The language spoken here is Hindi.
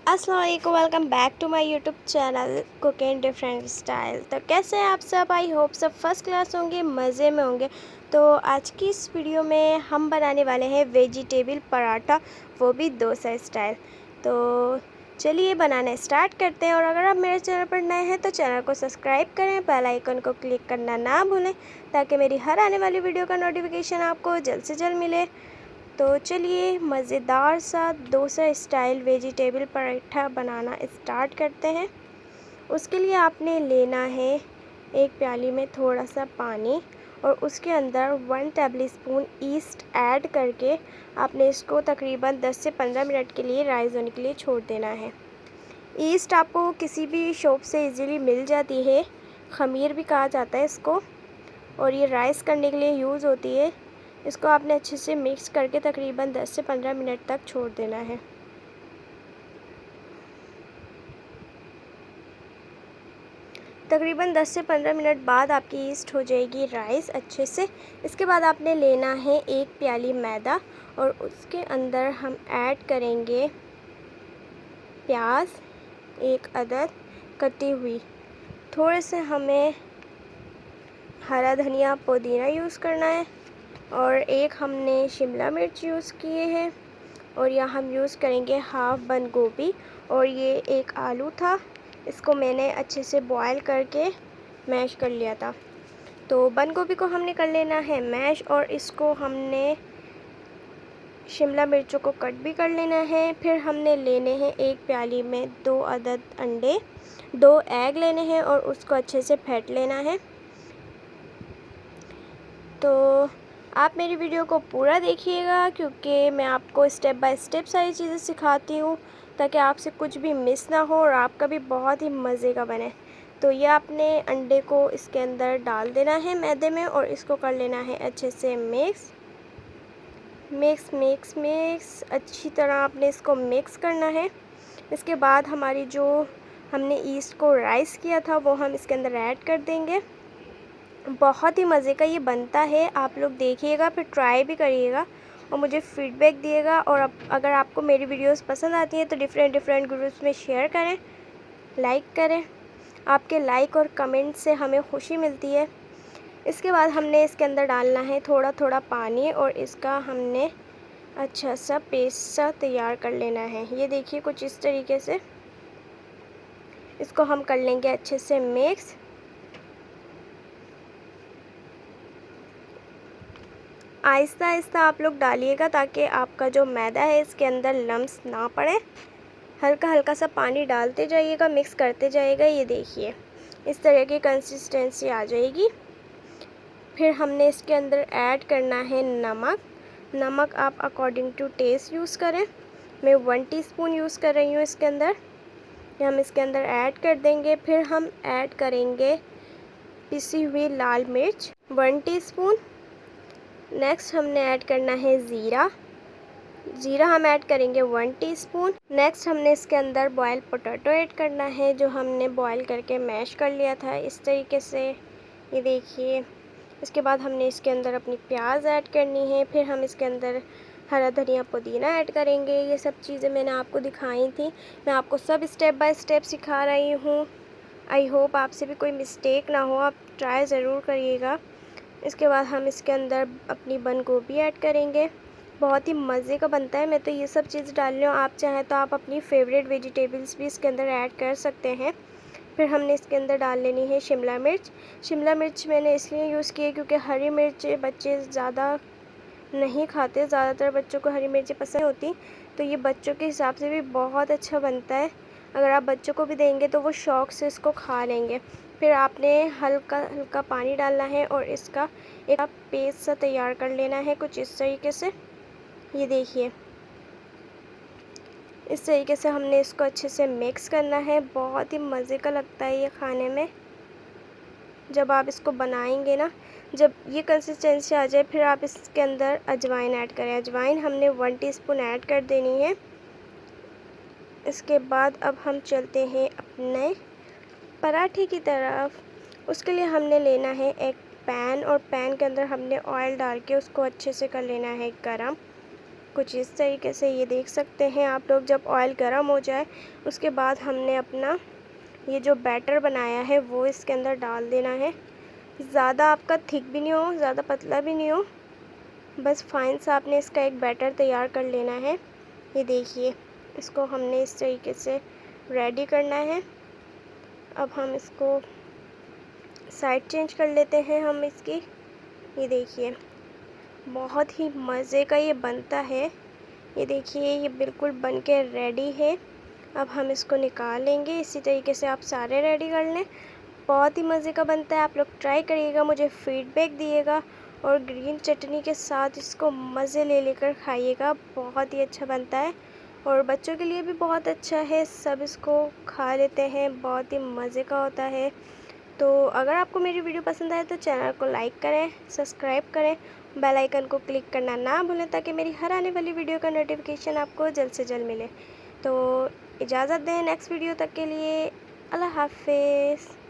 अस्सलाम वालेकुम, welcome back to my YouTube channel cooking different style. तो कैसे हैं आप सब? आई होप सब फर्स्ट क्लास होंगे, मज़े में होंगे। तो आज की इस वीडियो में हम बनाने वाले हैं वेजिटेबल पराठा, वो भी डोसा स्टाइल। तो चलिए बनाना स्टार्ट करते हैं। और अगर आप मेरे चैनल पर नए हैं तो चैनल को सब्सक्राइब करें, बेल आइकन को क्लिक करना ना भूलें ताकि मेरी हर आने वाली वीडियो का नोटिफिकेशन आपको जल्द से जल्द मिले। तो चलिए मज़ेदार सा डोसा स्टाइल वेजिटेबल पराठा बनाना स्टार्ट करते हैं। उसके लिए आपने लेना है एक प्याली में थोड़ा सा पानी और उसके अंदर 1 टेबलस्पून ईस्ट ऐड करके आपने इसको तकरीबन 10 से 15 मिनट के लिए राइज़ होने के लिए छोड़ देना है। ईस्ट आपको किसी भी शॉप से इजीली मिल जाती है, खमीर भी कहा जाता है इसको, और ये राइस करने के लिए यूज़ होती है। इसको आपने अच्छे से मिक्स करके तकरीबन 10 से 15 मिनट तक छोड़ देना है। तकरीबन 10 से 15 मिनट बाद आपकी ईस्ट हो जाएगी राइस अच्छे से। इसके बाद आपने लेना है एक प्याली मैदा और उसके अंदर हम ऐड करेंगे प्याज, एक अदद कटी हुई, थोड़े से हमें हरा धनिया पुदीना यूज़ करना है और एक हमने शिमला मिर्च यूज़ किए हैं और यहाँ हम यूज़ करेंगे हाफ़ बंद गोभी और ये एक आलू था, इसको मैंने अच्छे से बॉयल करके मैश कर लिया था। तो बंद गोभी को हमने कर लेना है मैश और इसको हमने शिमला मिर्चों को कट भी कर लेना है। फिर हमने लेने हैं एक प्याली में 2 अदद अंडे, 2 एग लेने हैं और उसको अच्छे से फेंट लेना है। तो आप मेरी वीडियो को पूरा देखिएगा क्योंकि मैं आपको स्टेप बाय स्टेप सारी चीज़ें सिखाती हूँ ताकि आपसे कुछ भी मिस ना हो और आपका भी बहुत ही मज़े का बने। तो ये आपने अंडे को इसके अंदर डाल देना है मैदे में और इसको कर लेना है अच्छे से मिक्स मिक्स मिक्स मिक्स अच्छी तरह आपने इसको मिक्स करना है। इसके बाद हमारी जो हमने ईस्ट को राइस किया था वो हम इसके अंदर ऐड कर देंगे। बहुत ही मज़े का ये बनता है, आप लोग देखिएगा, फिर ट्राई भी करिएगा और मुझे फ़ीडबैक दिएगा। और अगर आपको मेरी वीडियोस पसंद आती हैं तो डिफरेंट ग्रुप्स में शेयर करें, लाइक करें। आपके लाइक और कमेंट से हमें खुशी मिलती है। इसके बाद हमने इसके अंदर डालना है थोड़ा थोड़ा पानी और इसका हमने अच्छा सा पेस्ट सा तैयार कर लेना है। ये देखिए कुछ इस तरीके से इसको हम कर लेंगे अच्छे से मिक्स। आहिस्ता आहिस्ता आप लोग डालिएगा ताकि आपका जो मैदा है इसके अंदर लम्स ना पड़े। हल्का हल्का सा पानी डालते जाइएगा, मिक्स करते जाइएगा। ये देखिए इस तरह की कंसिस्टेंसी आ जाएगी। फिर हमने इसके अंदर ऐड करना है नमक। नमक आप अकॉर्डिंग टू टेस्ट यूज़ करें। मैं 1 टीस्पून यूज़ कर रही हूँ इसके अंदर। ये हम इसके अंदर ऐड कर देंगे। फिर हम ऐड करेंगे पिसी हुई लाल मिर्च 1 टीस्पून। नेक्स्ट हमने ऐड करना है ज़ीरा। ज़ीरा हम ऐड करेंगे 1 टीस्पून। नेक्स्ट हमने इसके अंदर बॉयल पोटैटो ऐड करना है जो हमने बॉयल करके मैश कर लिया था इस तरीके से। ये देखिए इसके बाद हमने इसके अंदर अपनी प्याज ऐड करनी है। फिर हम इसके अंदर हरा धनिया पुदीना ऐड करेंगे। ये सब चीज़ें मैंने आपको दिखाई थी, मैं आपको सब स्टेप बाय स्टेप सिखा रही हूँ। आई होप आपसे भी कोई मिस्टेक ना हो, आप ट्राई ज़रूर करिएगा। इसके बाद हम इसके अंदर अपनी बंद गोभी ऐड करेंगे। बहुत ही मज़े का बनता है, मैं तो ये सब चीज़ डाल रही हूँ, आप चाहें तो आप अपनी फेवरेट वेजिटेबल्स भी इसके अंदर ऐड कर सकते हैं। फिर हमने इसके अंदर डाल लेनी है शिमला मिर्च। शिमला मिर्च मैंने इसलिए यूज़ की है क्योंकि हरी मिर्च बच्चे ज़्यादा नहीं खाते, ज़्यादातर बच्चों को हरी मिर्ची पसंद होती, तो ये बच्चों के हिसाब से भी बहुत अच्छा बनता है। अगर आप बच्चों को भी देंगे तो वो शौक़ से इसको खा लेंगे। फिर आपने हल्का हल्का पानी डालना है और इसका एक पेस्ट सा तैयार कर लेना है कुछ इस तरीके से। ये देखिए इस तरीके से हमने इसको अच्छे से मिक्स करना है। बहुत ही मज़े का लगता है ये खाने में जब आप इसको बनाएंगे ना। जब ये कंसिस्टेंसी आ जाए फिर आप इसके अंदर अजवाइन ऐड करें। अजवाइन हमने 1 टीस्पून ऐड कर देनी है। इसके बाद अब हम चलते हैं अपने पराठे की तरफ। उसके लिए हमने लेना है एक पैन और पैन के अंदर हमने ऑयल डाल के उसको अच्छे से कर लेना है गरम। कुछ इस तरीके से ये देख सकते हैं आप लोग। जब ऑयल गर्म हो जाए उसके बाद हमने अपना ये जो बैटर बनाया है वो इसके अंदर डाल देना है। ज़्यादा आपका थिक भी नहीं हो, ज़्यादा पतला भी नहीं हो, बस फाइन सा आपने इसका एक बैटर तैयार कर लेना है। ये देखिए, इसको हमने इस तरीके से रेडी करना है। अब हम इसको साइड चेंज कर लेते हैं हम इसकी। ये देखिए, बहुत ही मज़े का ये बनता है। ये देखिए, ये बिल्कुल बन के रेडी है। अब हम इसको निकाल लेंगे। इसी तरीके से आप सारे रेडी कर लें। बहुत ही मज़े का बनता है, आप लोग ट्राई करिएगा, मुझे फीडबैक दिएगा और ग्रीन चटनी के साथ इसको मज़े ले लेकर खाइएगा। बहुत ही अच्छा बनता है और बच्चों के लिए भी बहुत अच्छा है, सब इसको खा लेते हैं, बहुत ही मज़े का होता है। तो अगर आपको मेरी वीडियो पसंद आए तो चैनल को लाइक करें, सब्सक्राइब करें, बेल आइकन को क्लिक करना ना भूलें ताकि मेरी हर आने वाली वीडियो का नोटिफिकेशन आपको जल्द से जल्द मिले। तो इजाज़त दें नेक्स्ट वीडियो तक के लिए। अल्लाह हाफ़िज़।